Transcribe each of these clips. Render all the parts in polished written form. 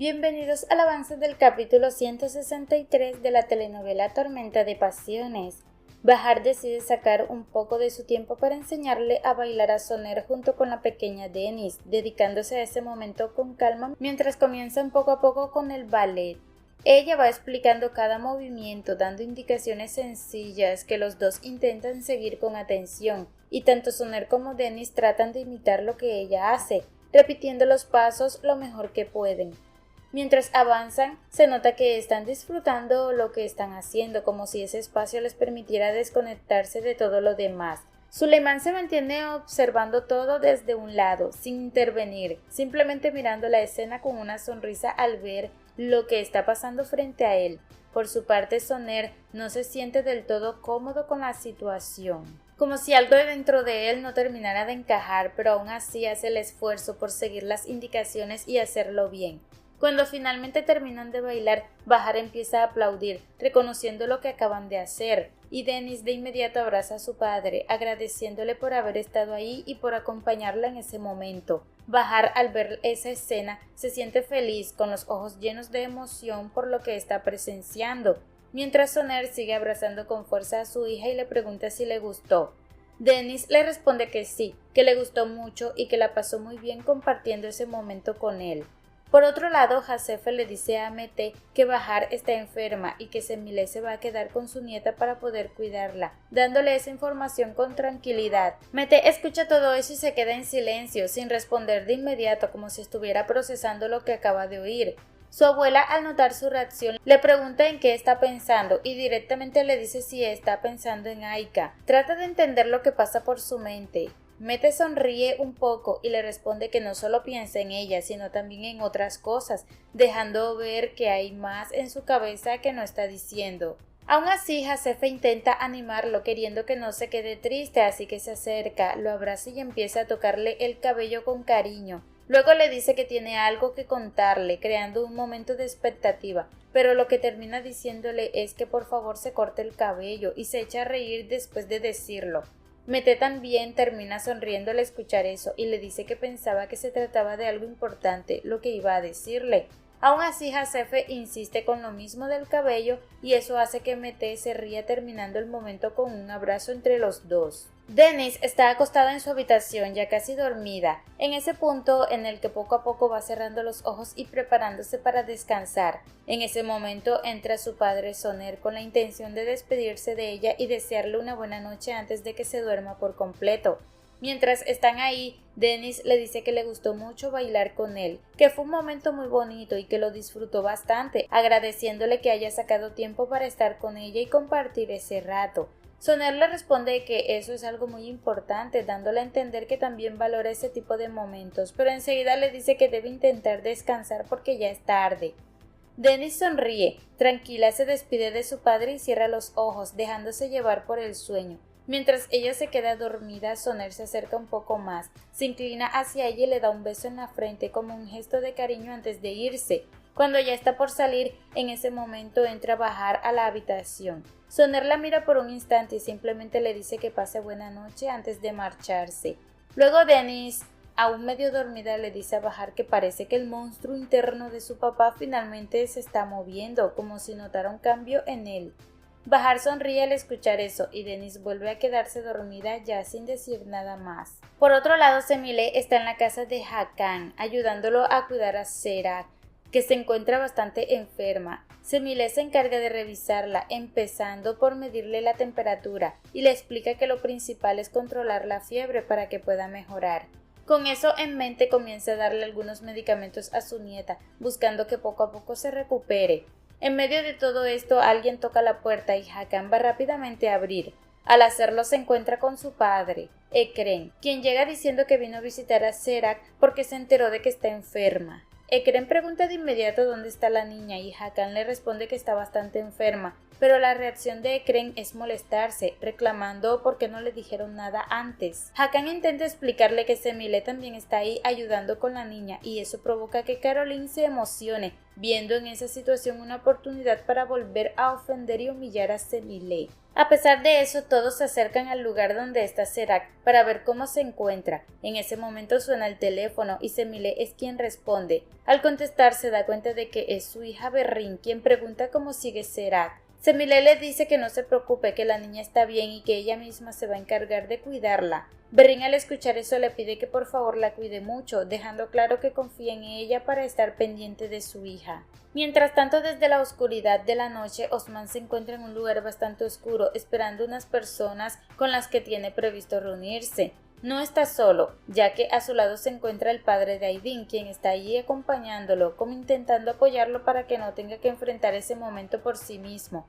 Bienvenidos al avance del capítulo 163 de la telenovela Tormenta de Pasiones. Bahar decide sacar un poco de su tiempo para enseñarle a bailar a Soner junto con la pequeña Dennis, dedicándose a ese momento con calma mientras comienzan poco a poco con el ballet. Ella va explicando cada movimiento, dando indicaciones sencillas que los dos intentan seguir con atención, y tanto Soner como Dennis tratan de imitar lo que ella hace, repitiendo los pasos lo mejor que pueden. Mientras avanzan, se nota que están disfrutando lo que están haciendo, como si ese espacio les permitiera desconectarse de todo lo demás. Suleimán se mantiene observando todo desde un lado, sin intervenir, simplemente mirando la escena con una sonrisa al ver lo que está pasando frente a él. Por su parte, Soner no se siente del todo cómodo con la situación, como si algo dentro de él no terminara de encajar, pero aún así hace el esfuerzo por seguir las indicaciones y hacerlo bien. Cuando finalmente terminan de bailar, Bahar empieza a aplaudir, reconociendo lo que acaban de hacer, y Dennis de inmediato abraza a su padre, agradeciéndole por haber estado ahí y por acompañarla en ese momento. Bahar, al ver esa escena, se siente feliz, con los ojos llenos de emoción por lo que está presenciando, mientras Soner sigue abrazando con fuerza a su hija y le pregunta si le gustó. Dennis le responde que sí, que le gustó mucho y que la pasó muy bien compartiendo ese momento con él. Por otro lado, Hasefe le dice a Mete que Bahar está enferma y que Semile se va a quedar con su nieta para poder cuidarla, dándole esa información con tranquilidad. Mete escucha todo eso y se queda en silencio, sin responder de inmediato, como si estuviera procesando lo que acaba de oír. Su abuela, al notar su reacción, le pregunta en qué está pensando y directamente le dice si está pensando en Aika. Trata de entender lo que pasa por su mente. Mete sonríe un poco y le responde que no solo piensa en ella, sino también en otras cosas, dejando ver que hay más en su cabeza que no está diciendo. Aún así, Hasefe intenta animarlo, queriendo que no se quede triste, así que se acerca, lo abraza y empieza a tocarle el cabello con cariño. Luego le dice que tiene algo que contarle, creando un momento de expectativa, pero lo que termina diciéndole es que por favor se corte el cabello y se echa a reír después de decirlo. Mete también termina sonriendo al escuchar eso y le dice que pensaba que se trataba de algo importante lo que iba a decirle. Aún así, Hasefe insiste con lo mismo del cabello y eso hace que Mete se ría terminando el momento con un abrazo entre los dos. Dennis está acostada en su habitación ya casi dormida, en ese punto en el que poco a poco va cerrando los ojos y preparándose para descansar. En ese momento entra su padre Soner con la intención de despedirse de ella y desearle una buena noche antes de que se duerma por completo. Mientras están ahí, Dennis le dice que le gustó mucho bailar con él, que fue un momento muy bonito y que lo disfrutó bastante, agradeciéndole que haya sacado tiempo para estar con ella y compartir ese rato. Soner le responde que eso es algo muy importante, dándole a entender que también valora ese tipo de momentos, pero enseguida le dice que debe intentar descansar porque ya es tarde. Dennis sonríe, tranquila se despide de su padre y cierra los ojos, dejándose llevar por el sueño. Mientras ella se queda dormida, Soner se acerca un poco más, se inclina hacia ella y le da un beso en la frente como un gesto de cariño antes de irse. Cuando ya está por salir, en ese momento entra Bahar a la habitación. Soner la mira por un instante y simplemente le dice que pase buena noche antes de marcharse. Luego Dennis, aún medio dormida, le dice a Bahar que parece que el monstruo interno de su papá finalmente se está moviendo, como si notara un cambio en él. Bahar sonríe al escuchar eso y Dennis vuelve a quedarse dormida ya sin decir nada más. Por otro lado, Semile está en la casa de Hakan, ayudándolo a cuidar a Serak, que se encuentra bastante enferma. Semile se encarga de revisarla, empezando por medirle la temperatura, y le explica que lo principal es controlar la fiebre para que pueda mejorar. Con eso en mente comienza a darle algunos medicamentos a su nieta, buscando que poco a poco se recupere. En medio de todo esto, alguien toca la puerta y Hakan va rápidamente a abrir. Al hacerlo se encuentra con su padre, Ekrem, quien llega diciendo que vino a visitar a Serak porque se enteró de que está enferma. Ekrem pregunta de inmediato dónde está la niña y Hakan le responde que está bastante enferma, pero la reacción de Ekren es molestarse, reclamando por qué no le dijeron nada antes. Hakan intenta explicarle que Semile también está ahí ayudando con la niña y eso provoca que Caroline se emocione, viendo en esa situación una oportunidad para volver a ofender y humillar a Semile. A pesar de eso, todos se acercan al lugar donde está Serac para ver cómo se encuentra. En ese momento suena el teléfono y Semile es quien responde. Al contestar se da cuenta de que es su hija Berrin quien pregunta cómo sigue Serac. Semile le dice que no se preocupe, que la niña está bien y que ella misma se va a encargar de cuidarla. Berrin al escuchar eso le pide que por favor la cuide mucho, dejando claro que confía en ella para estar pendiente de su hija. Mientras tanto, desde la oscuridad de la noche, Osman se encuentra en un lugar bastante oscuro, esperando unas personas con las que tiene previsto reunirse. No está solo, ya que a su lado se encuentra el padre de Aydin, quien está allí acompañándolo, como intentando apoyarlo para que no tenga que enfrentar ese momento por sí mismo.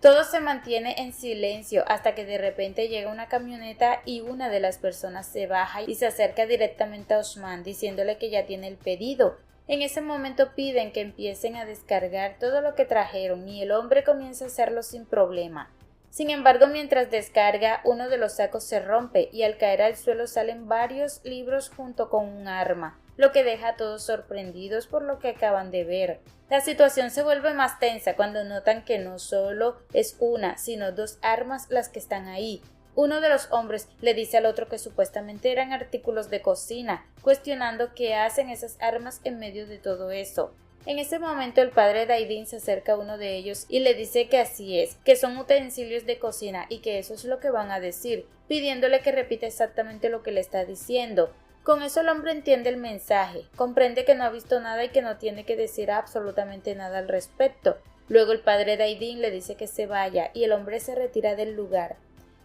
Todo se mantiene en silencio hasta que de repente llega una camioneta y una de las personas se baja y se acerca directamente a Osman diciéndole que ya tiene el pedido. En ese momento piden que empiecen a descargar todo lo que trajeron y el hombre comienza a hacerlo sin problema. Sin embargo, mientras descarga, uno de los sacos se rompe y al caer al suelo salen varios libros junto con un arma, lo que deja a todos sorprendidos por lo que acaban de ver. La situación se vuelve más tensa cuando notan que no solo es una, sino dos armas las que están ahí. Uno de los hombres le dice al otro que supuestamente eran artículos de cocina, cuestionando qué hacen esas armas en medio de todo eso. En ese momento el padre de Aydin se acerca a uno de ellos y le dice que así es, que son utensilios de cocina y que eso es lo que van a decir, pidiéndole que repita exactamente lo que le está diciendo. Con eso el hombre entiende el mensaje, comprende que no ha visto nada y que no tiene que decir absolutamente nada al respecto. Luego el padre de Aydin le dice que se vaya y el hombre se retira del lugar.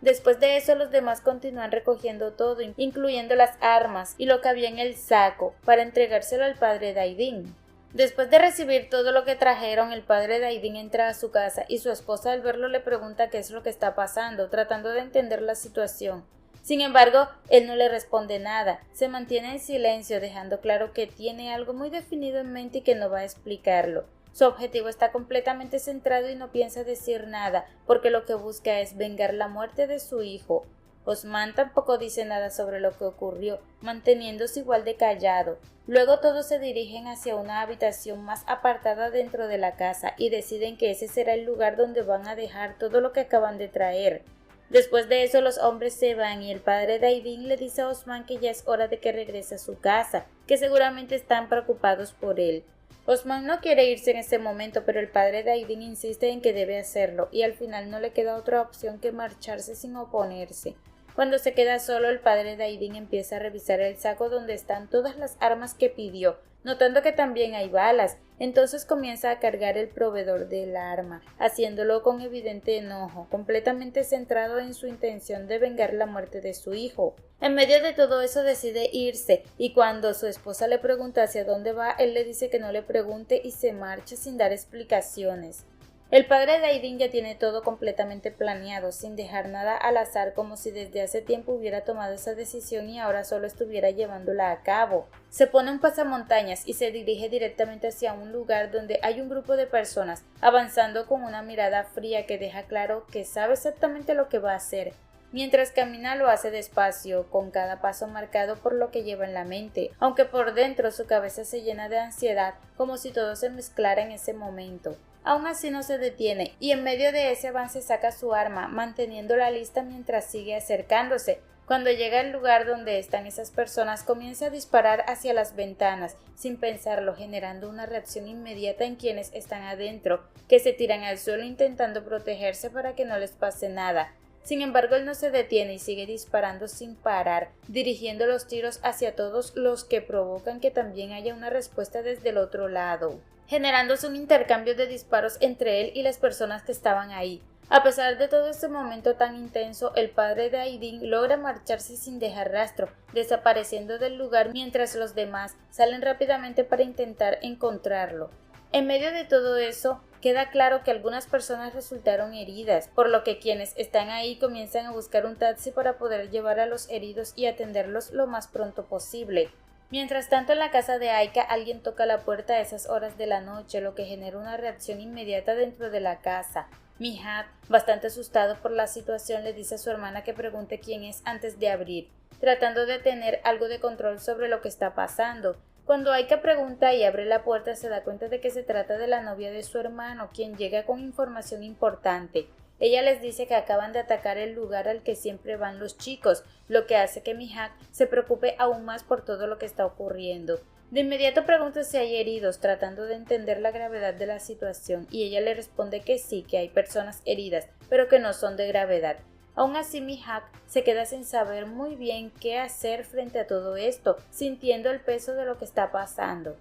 Después de eso los demás continúan recogiendo todo, incluyendo las armas y lo que había en el saco, para entregárselo al padre de Aydin. Después de recibir todo lo que trajeron, el padre de Aydin entra a su casa y su esposa al verlo le pregunta qué es lo que está pasando, tratando de entender la situación. Sin embargo, él no le responde nada, se mantiene en silencio, dejando claro que tiene algo muy definido en mente y que no va a explicarlo. Su objetivo está completamente centrado y no piensa decir nada, porque lo que busca es vengar la muerte de su hijo. Osman tampoco dice nada sobre lo que ocurrió, manteniéndose igual de callado. Luego todos se dirigen hacia una habitación más apartada dentro de la casa y deciden que ese será el lugar donde van a dejar todo lo que acaban de traer. Después de eso los hombres se van y el padre de Aydin le dice a Osman que ya es hora de que regrese a su casa, que seguramente están preocupados por él. Osman no quiere irse en ese momento, pero el padre de Aydin insiste en que debe hacerlo y al final no le queda otra opción que marcharse sin oponerse. Cuando se queda solo, el padre de Aydin empieza a revisar el saco donde están todas las armas que pidió, notando que también hay balas. Entonces comienza a cargar el proveedor del arma, haciéndolo con evidente enojo, completamente centrado en su intención de vengar la muerte de su hijo. En medio de todo eso decide irse, y cuando su esposa le pregunta hacia dónde va, él le dice que no le pregunte y se marcha sin dar explicaciones. El padre de Aydin ya tiene todo completamente planeado, sin dejar nada al azar, como si desde hace tiempo hubiera tomado esa decisión y ahora solo estuviera llevándola a cabo. Se pone un pasamontañas y se dirige directamente hacia un lugar donde hay un grupo de personas, avanzando con una mirada fría que deja claro que sabe exactamente lo que va a hacer. Mientras camina lo hace despacio, con cada paso marcado por lo que lleva en la mente, aunque por dentro su cabeza se llena de ansiedad, como si todo se mezclara en ese momento. Aún así no se detiene, y en medio de ese avance saca su arma, manteniéndola lista mientras sigue acercándose. Cuando llega al lugar donde están esas personas, comienza a disparar hacia las ventanas, sin pensarlo, generando una reacción inmediata en quienes están adentro, que se tiran al suelo intentando protegerse para que no les pase nada. Sin embargo, él no se detiene y sigue disparando sin parar, dirigiendo los tiros hacia todos los que provocan que también haya una respuesta desde el otro lado, generándose un intercambio de disparos entre él y las personas que estaban ahí. A pesar de todo este momento tan intenso, el padre de Aydin logra marcharse sin dejar rastro, desapareciendo del lugar mientras los demás salen rápidamente para intentar encontrarlo. En medio de todo eso, queda claro que algunas personas resultaron heridas, por lo que quienes están ahí comienzan a buscar un taxi para poder llevar a los heridos y atenderlos lo más pronto posible. Mientras tanto, en la casa de Aika alguien toca la puerta a esas horas de la noche, lo que genera una reacción inmediata dentro de la casa. Mihak, bastante asustado por la situación, le dice a su hermana que pregunte quién es antes de abrir, tratando de tener algo de control sobre lo que está pasando. Cuando Aika pregunta y abre la puerta, se da cuenta de que se trata de la novia de su hermano, quien llega con información importante. Ella les dice que acaban de atacar el lugar al que siempre van los chicos, lo que hace que Mihak se preocupe aún más por todo lo que está ocurriendo. De inmediato pregunta si hay heridos, tratando de entender la gravedad de la situación, y ella le responde que sí, que hay personas heridas, pero que no son de gravedad. Aún así, Mihak se queda sin saber muy bien qué hacer frente a todo esto, sintiendo el peso de lo que está pasando.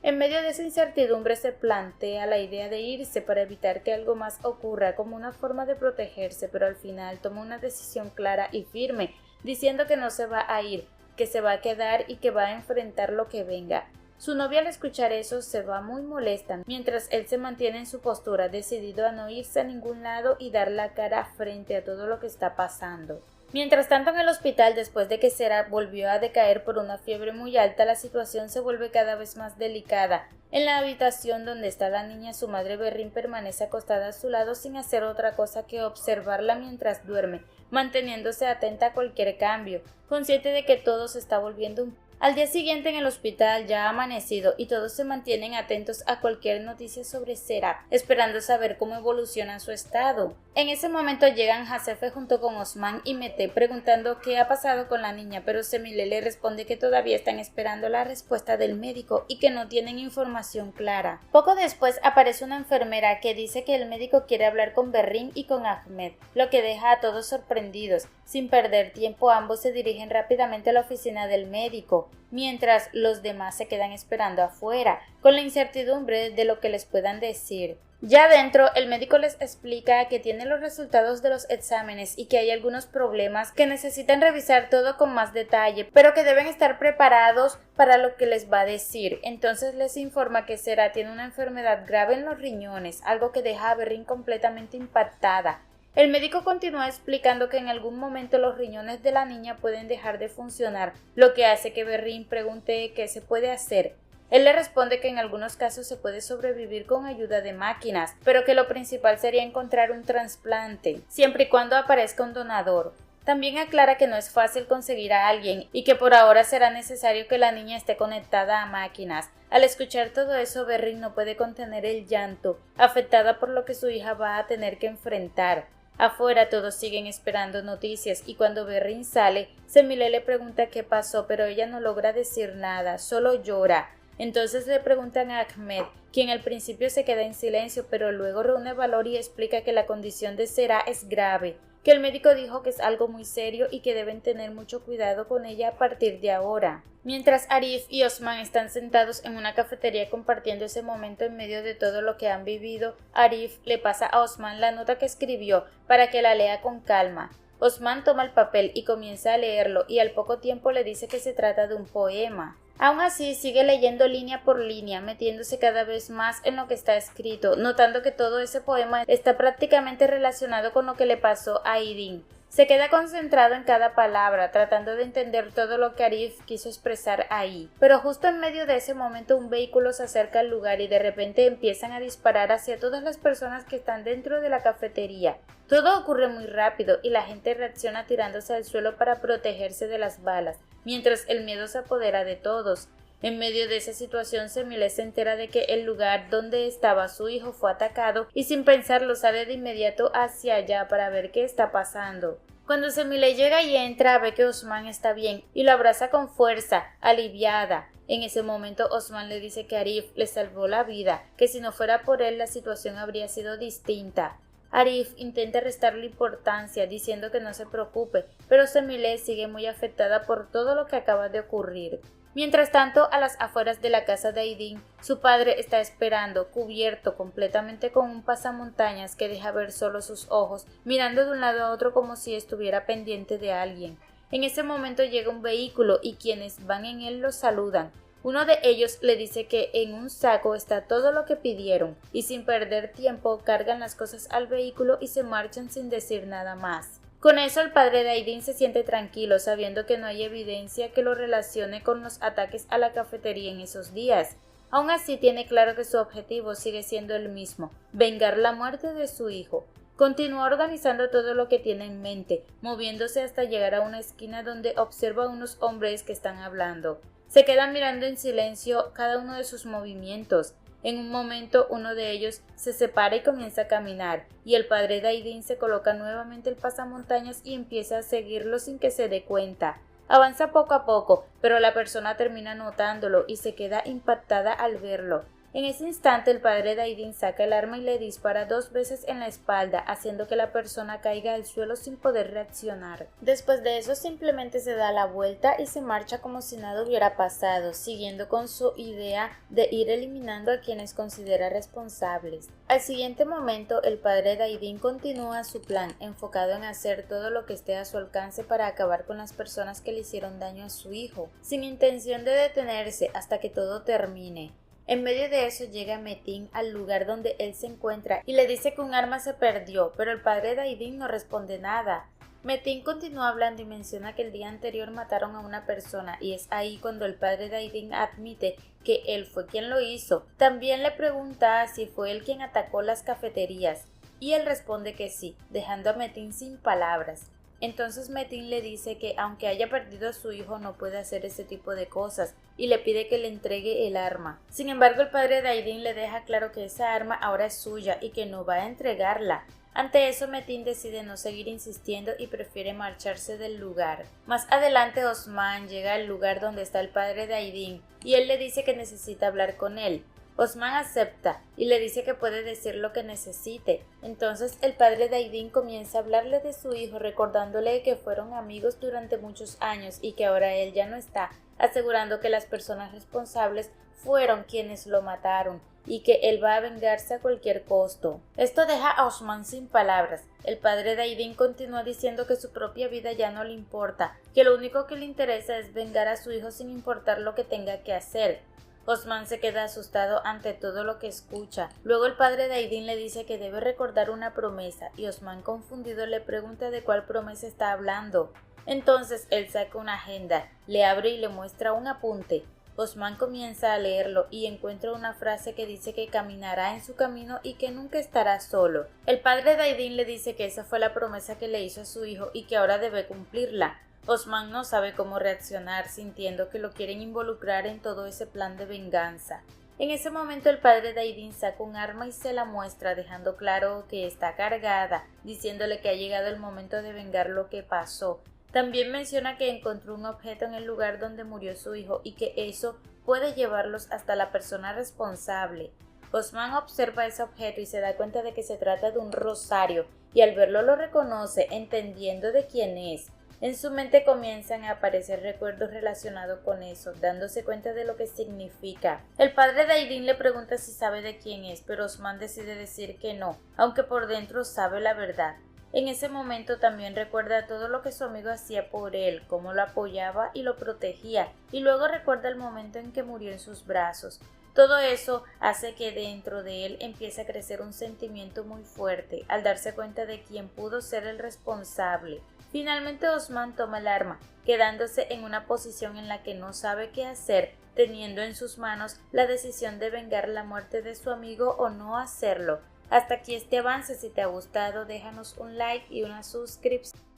En medio de esa incertidumbre se plantea la idea de irse para evitar que algo más ocurra como una forma de protegerse, pero al final toma una decisión clara y firme, diciendo que no se va a ir, que se va a quedar y que va a enfrentar lo que venga. Su novia al escuchar eso se va muy molesta, mientras él se mantiene en su postura, decidido a no irse a ningún lado y dar la cara frente a todo lo que está pasando. Mientras tanto, en el hospital, después de que Sera volvió a decaer por una fiebre muy alta, la situación se vuelve cada vez más delicada. En la habitación donde está la niña, su madre Berrin permanece acostada a su lado sin hacer otra cosa que observarla mientras duerme, manteniéndose atenta a cualquier cambio, consciente de que todo se está volviendo un... Al día siguiente en el hospital ya ha amanecido y todos se mantienen atentos a cualquier noticia sobre Sera, esperando saber cómo evoluciona su estado. En ese momento llegan Hasefe junto con Osman y Mete preguntando qué ha pasado con la niña, pero Semile le responde que todavía están esperando la respuesta del médico y que no tienen información clara. Poco después aparece una enfermera que dice que el médico quiere hablar con Berrin y con Ahmed, lo que deja a todos sorprendidos. Sin perder tiempo, ambos se dirigen rápidamente a la oficina del médico, mientras los demás se quedan esperando afuera, con la incertidumbre de lo que les puedan decir. Ya adentro, el médico les explica que tiene los resultados de los exámenes y que hay algunos problemas que necesitan revisar todo con más detalle, pero que deben estar preparados para lo que les va a decir. Entonces les informa que Sera tiene una enfermedad grave en los riñones, algo que deja a Berrin completamente impactada. El médico continúa explicando que en algún momento los riñones de la niña pueden dejar de funcionar, lo que hace que Berrin pregunte qué se puede hacer. Él le responde que en algunos casos se puede sobrevivir con ayuda de máquinas, pero que lo principal sería encontrar un trasplante, siempre y cuando aparezca un donador. También aclara que no es fácil conseguir a alguien y que por ahora será necesario que la niña esté conectada a máquinas. Al escuchar todo eso, Berrin no puede contener el llanto, afectada por lo que su hija va a tener que enfrentar. Afuera todos siguen esperando noticias y cuando Berrin sale, Semile le pregunta qué pasó, pero ella no logra decir nada, solo llora. Entonces le preguntan a Ahmed, quien al principio se queda en silencio, pero luego reúne valor y explica que la condición de Sera es grave, que el médico dijo que es algo muy serio y que deben tener mucho cuidado con ella a partir de ahora. Mientras Arif y Osman están sentados en una cafetería compartiendo ese momento en medio de todo lo que han vivido, Arif le pasa a Osman la nota que escribió para que la lea con calma. Osman toma el papel y comienza a leerlo y al poco tiempo le dice que se trata de un poema. Aún así, sigue leyendo línea por línea, metiéndose cada vez más en lo que está escrito, notando que todo ese poema está prácticamente relacionado con lo que le pasó a Aydin. Se queda concentrado en cada palabra, tratando de entender todo lo que Arif quiso expresar ahí. Pero justo en medio de ese momento un vehículo se acerca al lugar y de repente empiezan a disparar hacia todas las personas que están dentro de la cafetería. Todo ocurre muy rápido y la gente reacciona tirándose al suelo para protegerse de las balas, mientras el miedo se apodera de todos. En medio de esa situación, Semile se entera de que el lugar donde estaba su hijo fue atacado y sin pensarlo sale de inmediato hacia allá para ver qué está pasando. Cuando Semile llega y entra, ve que Osman está bien y lo abraza con fuerza, aliviada. En ese momento Osman le dice que Arif le salvó la vida, que si no fuera por él la situación habría sido distinta. Arif intenta restarle importancia diciendo que no se preocupe, pero Semile sigue muy afectada por todo lo que acaba de ocurrir. Mientras tanto, a las afueras de la casa de Aydin, su padre está esperando, cubierto completamente con un pasamontañas que deja ver solo sus ojos, mirando de un lado a otro como si estuviera pendiente de alguien. En ese momento llega un vehículo y quienes van en él lo saludan. Uno de ellos le dice que en un saco está todo lo que pidieron, y sin perder tiempo cargan las cosas al vehículo y se marchan sin decir nada más. Con eso el padre de Aydin se siente tranquilo, sabiendo que no hay evidencia que lo relacione con los ataques a la cafetería en esos días. Aún así tiene claro que su objetivo sigue siendo el mismo, vengar la muerte de su hijo. Continúa organizando todo lo que tiene en mente, moviéndose hasta llegar a una esquina donde observa a unos hombres que están hablando. Se quedan mirando en silencio cada uno de sus movimientos. En un momento uno de ellos se separa y comienza a caminar, y el padre de Aidin se coloca nuevamente el pasamontañas y empieza a seguirlo sin que se dé cuenta. Avanza poco a poco, pero la persona termina notándolo y se queda impactada al verlo. En ese instante el padre de Aidin saca el arma y le dispara 2 veces en la espalda, haciendo que la persona caiga al suelo sin poder reaccionar. Después de eso simplemente se da la vuelta y se marcha como si nada hubiera pasado, siguiendo con su idea de ir eliminando a quienes considera responsables. Al siguiente momento el padre de Aidin continúa su plan, enfocado en hacer todo lo que esté a su alcance para acabar con las personas que le hicieron daño a su hijo, sin intención de detenerse hasta que todo termine. En medio de eso llega Metin al lugar donde él se encuentra y le dice que un arma se perdió, pero el padre de Aidin no responde nada. Metin continúa hablando y menciona que el día anterior mataron a una persona y es ahí cuando el padre de Aidin admite que él fue quien lo hizo. También le pregunta si fue él quien atacó las cafeterías y él responde que sí, dejando a Metin sin palabras. Entonces Metin le dice que aunque haya perdido a su hijo no puede hacer ese tipo de cosas y le pide que le entregue el arma. Sin embargo, el padre de Aidin le deja claro que esa arma ahora es suya y que no va a entregarla. Ante eso Metin decide no seguir insistiendo y prefiere marcharse del lugar. Más adelante Osman llega al lugar donde está el padre de Aidin y él le dice que necesita hablar con él. Osman acepta y le dice que puede decir lo que necesite. Entonces el padre de Aidin comienza a hablarle de su hijo, recordándole que fueron amigos durante muchos años y que ahora él ya no está, asegurando que las personas responsables fueron quienes lo mataron y que él va a vengarse a cualquier costo. Esto deja a Osman sin palabras. El padre de Aidin continúa diciendo que su propia vida ya no le importa, que lo único que le interesa es vengar a su hijo sin importar lo que tenga que hacer. Osman se queda asustado ante todo lo que escucha. Luego el padre de Aidin le dice que debe recordar una promesa y Osman, confundido, le pregunta de cuál promesa está hablando. Entonces él saca una agenda, le abre y le muestra un apunte. Osman comienza a leerlo y encuentra una frase que dice que caminará en su camino y que nunca estará solo. El padre de Aidin le dice que esa fue la promesa que le hizo a su hijo y que ahora debe cumplirla. Osman no sabe cómo reaccionar, sintiendo que lo quieren involucrar en todo ese plan de venganza. En ese momento el padre de Aidin saca un arma y se la muestra, dejando claro que está cargada, diciéndole que ha llegado el momento de vengar lo que pasó. También menciona que encontró un objeto en el lugar donde murió su hijo y que eso puede llevarlos hasta la persona responsable. Osman observa ese objeto y se da cuenta de que se trata de un rosario, y al verlo lo reconoce, entendiendo de quién es. En su mente comienzan a aparecer recuerdos relacionados con eso, dándose cuenta de lo que significa. El padre de Aidin le pregunta si sabe de quién es, pero Osman decide decir que no, aunque por dentro sabe la verdad. En ese momento también recuerda todo lo que su amigo hacía por él, cómo lo apoyaba y lo protegía, y luego recuerda el momento en que murió en sus brazos. Todo eso hace que dentro de él empiece a crecer un sentimiento muy fuerte, al darse cuenta de quién pudo ser el responsable. Finalmente Osman toma el arma, quedándose en una posición en la que no sabe qué hacer, teniendo en sus manos la decisión de vengar la muerte de su amigo o no hacerlo. Hasta aquí este avance. Si te ha gustado, déjanos un like y una suscripción.